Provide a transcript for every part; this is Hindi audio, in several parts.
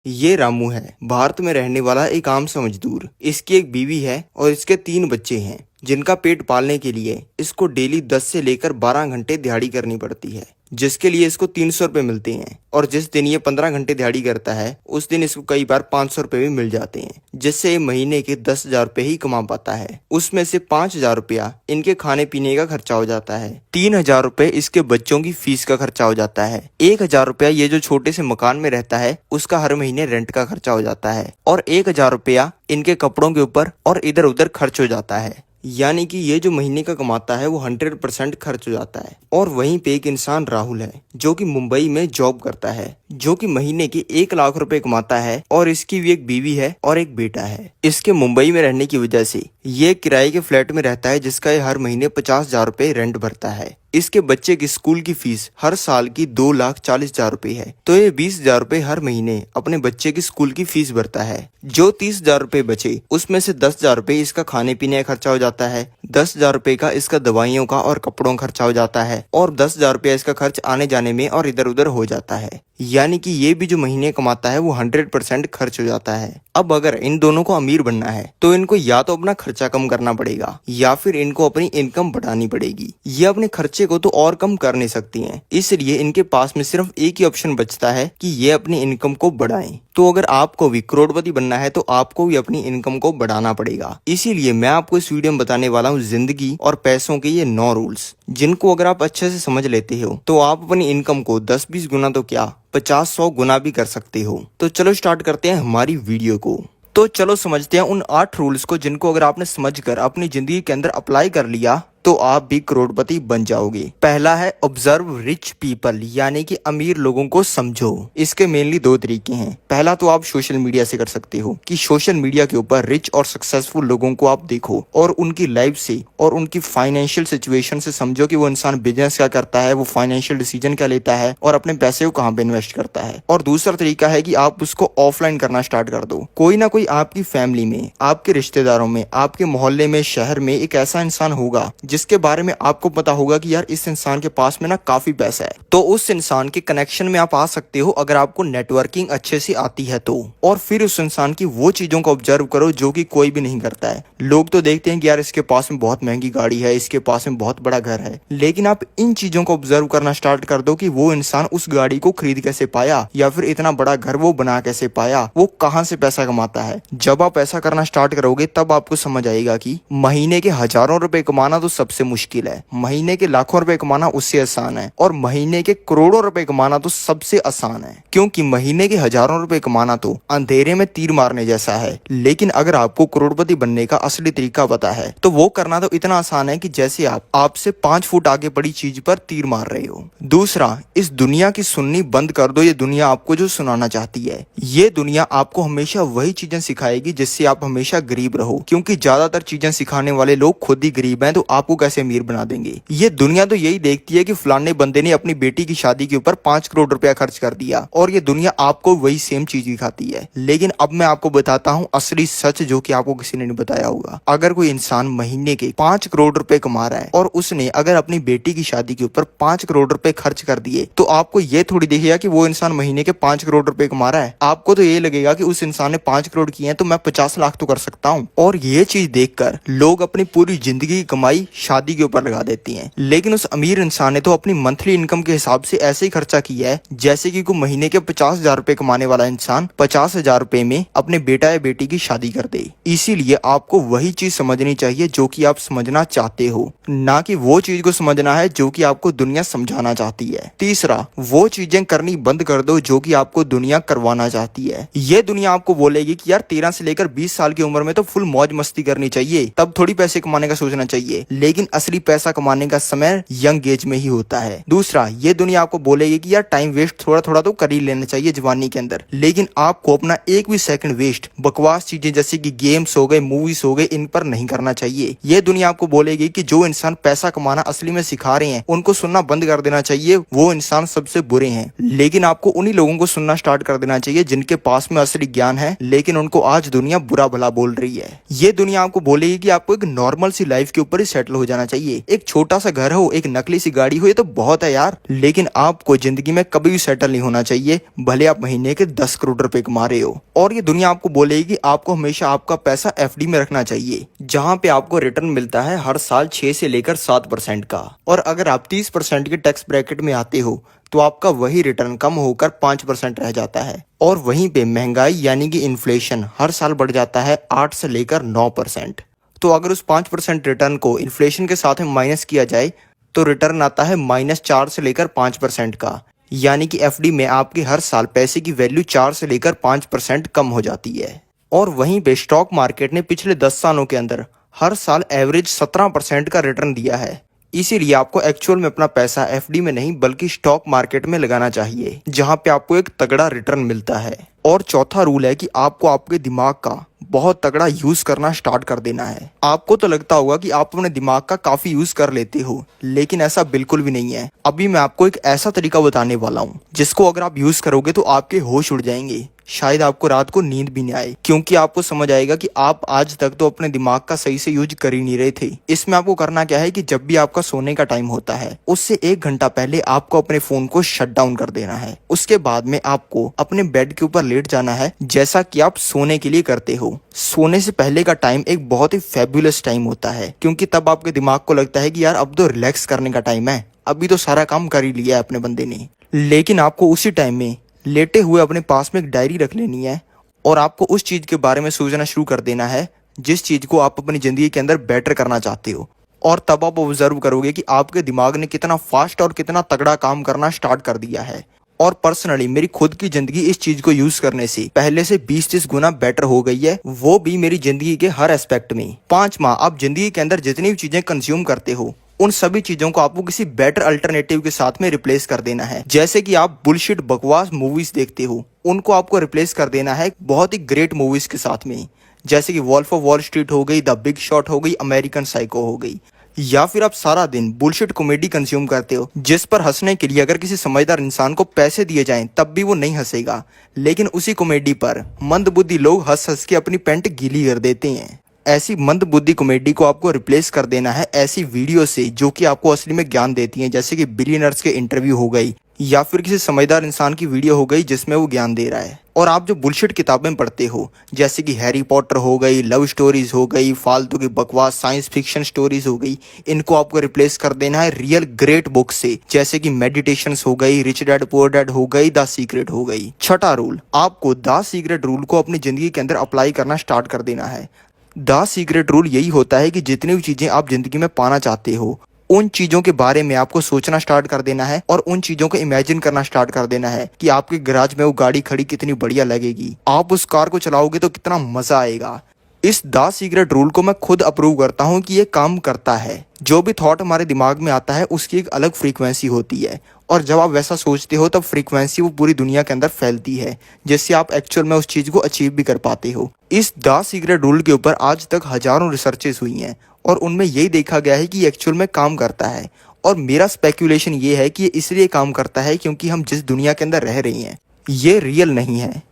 ये रामू है, भारत में रहने वाला एक आम सा मजदूर। इसकी एक बीवी है और इसके 3 बच्चे हैं, जिनका पेट पालने के लिए इसको डेली 10 से लेकर 12 घंटे दिहाड़ी करनी पड़ती है, जिसके लिए इसको 300 रुपये मिलते हैं। और जिस दिन ये 15 घंटे दिहाड़ी करता है, उस दिन इसको कई बार 500 रुपये भी मिल जाते हैं, जिससे ये महीने के 10,000 रुपये ही कमा पाता है। उसमें से 5,000 रुपया इनके खाने पीने का खर्चा हो जाता है, 3,000 रुपये इसके बच्चों की फीस का खर्चा हो जाता है, 1,000 रुपया ये जो छोटे से मकान में रहता है उसका हर महीने रेंट का खर्चा हो जाता है, और 1,000 रुपया इनके कपड़ों के ऊपर और इधर उधर खर्च हो जाता है। यानी कि ये जो महीने का कमाता है वो 100% खर्च हो जाता है। और वहीं पे एक इंसान राहुल है, जो कि मुंबई में जॉब करता है, जो कि महीने के 1 लाख रुपए कमाता है, और इसकी भी एक बीवी है और एक बेटा है। इसके मुंबई में रहने की वजह से ये किराए के फ्लैट में रहता है, जिसका ये हर महीने 50,000 रुपए रेंट भरता है। इसके बच्चे की स्कूल की फीस हर साल की 2,40,000 रुपए है, तो ये 20,000 रुपए हर महीने अपने बच्चे की स्कूल की फीस भरता है। जो 30,000 रुपए बचे, उसमें से 10,000 रुपए इसका खाने पीने का खर्चा हो जाता है, 10,000 रुपए का इसका दवाइयों का और कपड़ों का खर्चा हो जाता है, और 10,000 रुपया इसका खर्च आने जाने में और इधर उधर हो जाता है। यानी कि ये भी जो महीने कमाता है वो 100% खर्च हो जाता है। अब अगर इन दोनों को अमीर बनना है तो इनको या तो अपना खर्चा कम करना पड़ेगा, या फिर इनको अपनी इनकम बढ़ानी पड़ेगी। ये अपने खर्चे को तो और कम कर नहीं सकती हैं, इसलिए इनके पास में सिर्फ एक ही ऑप्शन बचता है कि ये अपनी इनकम को बढ़ाएं। तो अगर आपको भी करोड़पति बनना है तो आपको भी अपनी इनकम को बढ़ाना पड़ेगा। इसीलिए मैं आपको इस वीडियो में बताने वाला हूँ जिंदगी और पैसों के ये 9 रूल्स, जिनको अगर आप अच्छे से समझ लेते हो तो आप अपनी इनकम को 10-20 गुना तो क्या 50-100 गुना भी कर सकते हो। तो चलो स्टार्ट करते हैं हमारी वीडियो को। तो चलो समझते हैं उन 8 रूल्स को, जिनको अगर आपने समझकर अपनी जिंदगी के अंदर अप्लाई कर लिया तो आप भी करोड़पति बन जाओगे। पहला है ऑब्जर्व रिच पीपल, यानी कि अमीर लोगों को समझो। इसके मेनली 2 तरीके हैं। पहला तो आप सोशल मीडिया से कर सकते हो कि सोशल मीडिया के ऊपर रिच और सक्सेसफुल लोगों को आप देखो और उनकी लाइफ से और उनकी फाइनेंशियल सिचुएशन से समझो कि वो इंसान बिजनेस क्या करता है, वो फाइनेंशियल डिसीजन क्या लेता है और अपने पैसे को कहाँ पे इन्वेस्ट करता है। और दूसरा तरीका है कि आप उसको ऑफलाइन करना स्टार्ट कर दो। कोई ना कोई आपकी फैमिली में, आपके रिश्तेदारों में, आपके मोहल्ले में, शहर में एक ऐसा इंसान होगा जिसके बारे में आपको पता होगा कि यार इस इंसान के पास में ना काफी पैसा है, तो उस इंसान के कनेक्शन में आप आ सकते हो अगर आपको नेटवर्किंग अच्छे से आती है तो। और फिर उस इंसान की वो चीजों को ऑब्जर्व करो जो कि कोई भी नहीं करता है। लोग तो देखते हैं कि यार इसके पास में बहुत महंगी गाड़ी है, इसके पास में बहुत बड़ा घर है, लेकिन आप इन चीजों को ऑब्जर्व करना स्टार्ट कर दो कि वो इंसान उस गाड़ी को खरीद कैसे पाया, या फिर इतना बड़ा घर वो बना कैसे पाया, वो कहाँ से पैसा कमाता है। जब आप ऐसा करना स्टार्ट करोगे तब आपको समझ आएगा कि महीने के हजारों रुपए कमाना तो सबसे मुश्किल है, महीने के लाखों रुपए कमाना उससे आसान है, और महीने के करोड़ों रुपए कमाना तो सबसे आसान है। क्योंकि महीने के हजारों रुपए कमाना तो अंधेरे में तीर मारने जैसा है, लेकिन अगर आपको करोड़पति बनने का असली तरीका पता है तो वो करना तो इतना आसान है कि जैसे आप आपसे 5 फुट आगे पड़ी चीज पर तीर मार रहे हो। दूसरा, इस दुनिया की सुननी बंद कर दो। ये दुनिया आपको जो सुनाना चाहती है, ये दुनिया आपको हमेशा वही चीजें सिखाएगी जिससे आप हमेशा गरीब रहो, क्योंकि ज्यादातर चीजें सिखाने वाले लोग खुद ही गरीब हैं, तो आपको कैसे अमीर बना देंगे। ये दुनिया तो यही देखती है कि फलाने बंदे ने अपनी बेटी की शादी के ऊपर 5 करोड़ रुपया खर्च कर दिया, और ये दुनिया आपको वही सेम चीज दिखाती है। लेकिन अब मैं आपको बताता हूँ असली सच, जो कि आपको किसी ने नहीं बताया होगा। अगर कोई इंसान महीने के 5 करोड़ रुपए कमा रहा है और उसने अगर अपनी बेटी की शादी के ऊपर 5 करोड़ रुपए खर्च कर दिए, तो आपको ये थोड़ी दिखेगा कि वो इंसान महीने के 5 करोड़ रुपए कमा रहा है। आपको तो ये लगेगा कि उस इंसान ने 5 करोड़ किए हैं तो मैं 50 लाख तो कर सकता हूँ। और ये चीज देखकर लोग अपनी पूरी जिंदगी की कमाई शादी के ऊपर लगा देती हैं। लेकिन उस अमीर इंसान ने तो अपनी मंथली इनकम के हिसाब से ऐसे ही खर्चा किया है जैसे कि कोई महीने के 50,000 रुपए कमाने वाला इंसान 50,000 रुपए में अपने बेटा या बेटी की शादी कर दे। इसीलिए आपको वही चीज समझनी चाहिए जो कि आप समझना चाहते हो, ना कि वो चीज को समझना है जो कि आपको दुनिया समझाना चाहती है। तीसरा, वो चीजें करनी बंद कर दो जो कि आपको दुनिया करवाना चाहती है। ये दुनिया आपको बोलेगी कि यार 13 से लेकर 20 साल की उम्र में तो फुल मौज मस्ती करनी चाहिए, तब थोड़ी पैसे कमाने का सोचना चाहिए, लेकिन असली पैसा कमाने का समय यंग एज में ही होता है। दूसरा, ये दुनिया आपको बोलेगी कि यार टाइम वेस्ट थोड़ा थोड़ा तो कर ही लेना चाहिए जवानी के अंदर, लेकिन आपको अपना एक भी सेकंड वेस्ट बकवास चीजें जैसे कि गेम्स हो गए, मूवीज हो गए, इन पर नहीं करना चाहिए। ये दुनिया आपको बोलेगी कि जो इंसान पैसा कमाना असली में सिखा रहे हैं उनको सुनना बंद कर देना चाहिए, वो इंसान सबसे बुरे हैं। लेकिन आपको उन्हीं लोगों को सुनना स्टार्ट कर देना चाहिए जिनके पास में असली ज्ञान है, लेकिन उनको आज दुनिया बुरा भला बोल रही है। ये दुनिया आपको बोलेगी कि आपको एक नॉर्मल सी लाइफ के ऊपर ही सेटल सेटल हो जाना चाहिए। एक छोटा सा घर हो, एक नकली सी गाड़ी हो, ये तो बहुत है यार। लेकिन आपको जिंदगी में कभी भी सेटल नहीं होना चाहिए, भले आप महीने के 10 करोड़ रुपए कमा रहे हो। और ये दुनिया आपको बोलेगी कि आपको हमेशा आपका पैसा एफडी में रखना चाहिए, जहां पे आपको रिटर्न मिलता है हर साल 6 से लेकर 7% का। और अगर आप 30% के टैक्स ब्रैकेट में आते हो तो आपका वही रिटर्न कम होकर 5% रह जाता है। और वहीं पे महंगाई यानी कि इन्फ्लेशन हर साल बढ़ जाता है 8 से लेकर 9%। तो अगर उस 5% रिटर्न को इन्फ्लेशन के साथ में माइनस किया जाए तो रिटर्न आता है -4 से लेकर 5% का। यानी कि एफडी में आपके हर साल पैसे की वैल्यू 4 से लेकर 5% कम हो जाती है। और वहीं पे स्टॉक मार्केट ने पिछले 10 सालों के अंदर हर साल एवरेज 17% का रिटर्न दिया है। इसीलिए आपको एक्चुअल में अपना पैसा एफडी में नहीं बल्कि स्टॉक मार्केट में लगाना चाहिए, जहां पे आपको एक तगड़ा रिटर्न मिलता है। और चौथा रूल है कि आपको आपके दिमाग का बहुत तगड़ा यूज करना स्टार्ट कर देना है। आपको तो लगता होगा कि आप अपने दिमाग का काफी यूज कर लेते हो, लेकिन ऐसा बिल्कुल भी नहीं है। अभी मैं आपको एक ऐसा तरीका बताने वाला हूँ जिसको अगर आप यूज करोगे तो आपके होश उड़ जाएंगे, शायद आपको रात को नींद भी नहीं आए, क्योंकि आपको समझ आएगा कि आप आज तक तो अपने दिमाग का सही से यूज कर ही नहीं रहे थे। इसमें आपको करना क्या है कि जब भी आपका सोने का टाइम होता है उससे 1 घंटा पहले आपको अपने फोन को शट डाउन कर देना है। उसके बाद में आपको अपने बेड के ऊपर लेट जाना है, जैसा कि आप सोने के लिए करते हो। सोने से पहले का टाइम एक बहुत ही फैबुलस टाइम होता है, क्योंकि तब आपके दिमाग को लगता है कि यार अब तो रिलैक्स करने का टाइम है, अभी तो सारा काम कर ही लिया है अपने बंदे ने। लेकिन आपको उसी टाइम में लेटे हुए अपने पास में एक डायरी रख लेनी है और आपको उस चीज के बारे में सोचना शुरू कर देना है जिस चीज को आप अपनी जिंदगी के अंदर बेटर करना चाहते हो। और तब आप ऑब्जर्व करोगे कि आपके दिमाग ने कितना फास्ट और कितना तगड़ा काम करना स्टार्ट कर दिया है। और पर्सनली मेरी खुद की जिंदगी इस चीज को यूज करने से पहले से 20-30 गुना बेटर हो गई है, वो भी मेरी जिंदगी के हर एस्पेक्ट में। 5 माह आप जिंदगी के अंदर जितनी भी चीजें कंज्यूम करते हो उन सभी चीजों को आपको किसी बेटर अल्टरनेटिव के साथ में रिप्लेस कर देना है। जैसे कि आप बुलशिट बकवास मूवीज देखते हो, उनको आपको रिप्लेस कर देना है बहुत ही ग्रेट मूवीज के साथ में, जैसे कि वॉल्फ ऑफ वॉल स्ट्रीट हो गई, द बिग शॉट हो गई, अमेरिकन साइको हो गई। या फिर आप सारा दिन बुलशिट कॉमेडी कंज्यूम करते हो जिस पर हंसने के लिए अगर किसी समझदार इंसान को पैसे दिए जाएं तब भी वो नहीं हंसेगा, लेकिन उसी कॉमेडी पर मंदबुद्धि लोग हंस हंस के अपनी पैंट गीली कर देते हैं। ऐसी मंदबुद्धि कॉमेडी को आपको रिप्लेस कर देना है ऐसी वीडियो से जो कि आपको असली में ज्ञान देती हैं, जैसे कि बिलियनर्स के इंटरव्यू हो गई या फिर किसी समझदार इंसान की वीडियो हो गई जिसमें वो ज्ञान दे रहा है। और आप जो बुलशिट किताबें पढ़ते हो जैसे कि हैरी पॉटर हो गई, लव स्टोरीज हो गई, फालतू की बकवास साइंस फिक्शन स्टोरीज हो गई, इनको आपको रिप्लेस कर देना है रियल ग्रेट बुक से, जैसे कि मेडिटेशंस हो गई, रिच डैड पुअर डैड हो गई, द सीक्रेट हो गई। छठा रूल, आपको द सीक्रेट रूल को अपनी जिंदगी के अंदर अप्लाई करना स्टार्ट कर देना है। द सीक्रेट रूल यही होता है कि जितनी भी चीजें आप जिंदगी में पाना चाहते हो उन चीजों के बारे में आपको सोचना स्टार्ट कर देना है और उन चीजों को इमेजिन करना स्टार्ट कर देना है कि आपके गैराज में वो गाड़ी खड़ी कितनी बढ़िया लगेगी, आप उस कार को चलाओगे तो कितना मजा आएगा। इस द सीक्रेट रूल को मैं खुद अप्रूव करता हूँ कि ये काम करता है। जो भी थॉट हमारे दिमाग में आता है उसकी एक अलग फ्रीक्वेंसी होती है और जब आप वैसा सोचते हो तब फ्रीक्वेंसी वो पूरी दुनिया के अंदर फैलती है, जिससे आप एक्चुअल में उस चीज को अचीव भी कर पाते हो। इस द सीक्रेट रूल के ऊपर आज तक हजारों रिसर्चेस हुई हैं और उनमें यही देखा गया है कि एक्चुअल में काम करता है। और मेरा स्पेक्यूलेशन ये है कि ये इसलिए काम करता है क्योंकि हम जिस दुनिया के अंदर रह रहे हैं ये रियल नहीं है,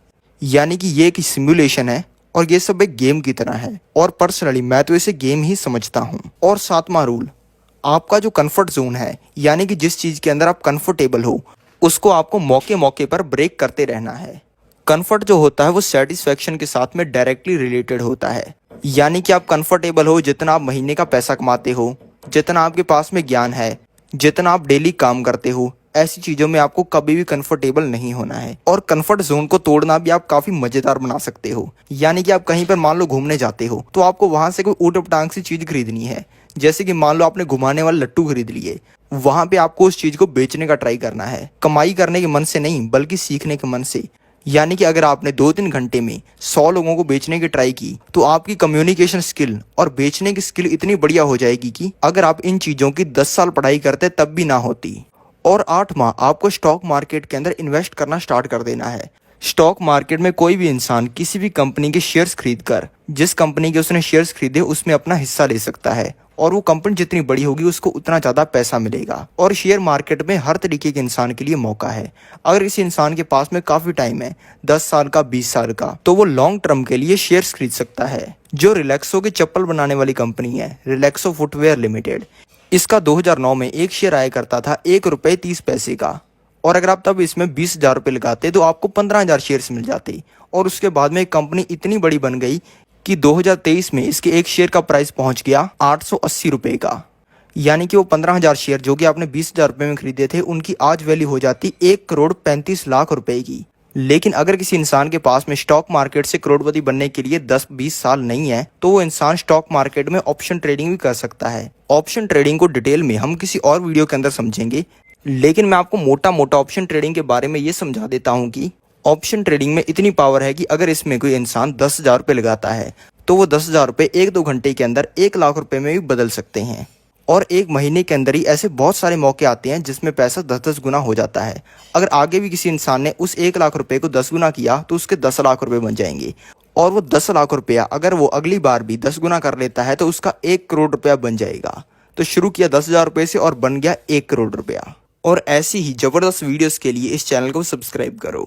यानी कि ये एक सिमुलेशन है और ये सब एक गेम की तरह है। और पर्सनली मैं तो इसे गेम ही समझता हूँ। और 7वां रूल, आपका जो कंफर्ट जोन है यानी कि जिस चीज के अंदर आप कंफर्टेबल हो उसको आपको मौके मौके पर ब्रेक करते रहना है। कंफर्ट जो होता है वो सेटिस्फेक्शन के साथ में डायरेक्टली रिलेटेड होता है, यानी कि आप कंफर्टेबल हो जितना आप महीने का पैसा कमाते हो, जितना आपके पास में ज्ञान है, जितना आप डेली काम करते हो, ऐसी चीजों में आपको कभी भी कंफर्टेबल नहीं होना है। और कंफर्ट जोन को तोड़ना भी आप काफी मजेदार बना सकते हो, यानी कि आप कहीं पर मान लो घूमने जाते हो तो आपको वहां से कोई ऊट पटांग सी चीज खरीदनी है, जैसे कि मान लो आपने घुमाने वाले लट्टू खरीद लिए, वहां पे आपको उस चीज को बेचने का ट्राई करना है, कमाई करने के मन से नहीं बल्कि सीखने के मन से। यानी कि अगर आपने 2-3 घंटे में 100 लोगों को बेचने की ट्राई की तो आपकी कम्युनिकेशन स्किल और बेचने की स्किल इतनी बढ़िया हो जाएगी कि अगर आप इन चीजों की 10 साल पढ़ाई करते तब भी ना होती। और 8वां, आपको स्टॉक मार्केट के अंदर इन्वेस्ट करना स्टार्ट कर देना है। स्टॉक मार्केट में कोई भी इंसान किसी भी कंपनी के शेयर्स खरीदकर जिस कंपनी के उसने शेयर्स खरीदे उसमें अपना हिस्सा ले सकता है और वो कंपनी जितनी बड़ी होगी उसको उतना ज़्यादा पैसा मिलेगा। और शेयर मार्केट में हर तरीके के इंसान के लिए मौका है। अगर किसी इंसान के पास में काफ़ी टाइम है, 10 साल का, 20 साल का, तो वो लॉन्ग टर्म के लिए शेयर्स खरीद सकता है। जो रिलैक्सो की चप्पल बनाने वाली कंपनी है, रिलैक्सो फुटवेयर लिमिटेड, इसका 2009 में एक शेयर आया करता था ₹1.30 का। और अगर आप तब इसमें 20,000 रुपये लगाते तो आपको 15,000 शेयर्स मिल जाते। और उसके बाद में कंपनी इतनी बड़ी बन गई कि 2023 में इसके एक शेयर का प्राइस पहुंच गया 880 रुपये का। यानी कि वो 15,000 शेयर जो कि आपने 20,000 रुपये में खरीदे थे, उनकी आज वैल्यू हो जाती 1,35,00,000 रुपए की। लेकिन अगर किसी इंसान के पास में स्टॉक मार्केट से करोड़पति बनने के लिए 10-20 साल नहीं है, तो वो इंसान स्टॉक मार्केट में ऑप्शन ट्रेडिंग भी कर सकता है। ऑप्शन ट्रेडिंग को डिटेल में हम किसी और वीडियो के अंदर समझेंगे, लेकिन मैं आपको मोटा मोटा ऑप्शन ट्रेडिंग के बारे में ये समझा देता हूँ कि ऑप्शन ट्रेडिंग में इतनी पावर है कि अगर इसमें कोई इंसान 10,000 रुपये लगाता है तो वो 10,000 रुपये 1-2 घंटे के अंदर 1,00,000 रुपये में भी बदल सकते हैं। और एक महीने के अंदर ही ऐसे बहुत सारे मौके आते हैं जिसमें पैसा 10-10 गुना हो जाता है। अगर आगे भी किसी इंसान ने उस 1,00,000 रुपये को 10 गुना किया तो उसके 10,00,000 रुपये बन जाएंगे। और वो 10,00,000 रुपया अगर वो अगली बार भी 10 गुना कर लेता है तो उसका 1 करोड़ रुपया बन जाएगा। तो शुरू किया 10,000 रुपये से और बन गया 1 करोड़ रुपया। और ऐसी ही ज़बरदस्त वीडियोस के लिए इस चैनल को सब्सक्राइब करो।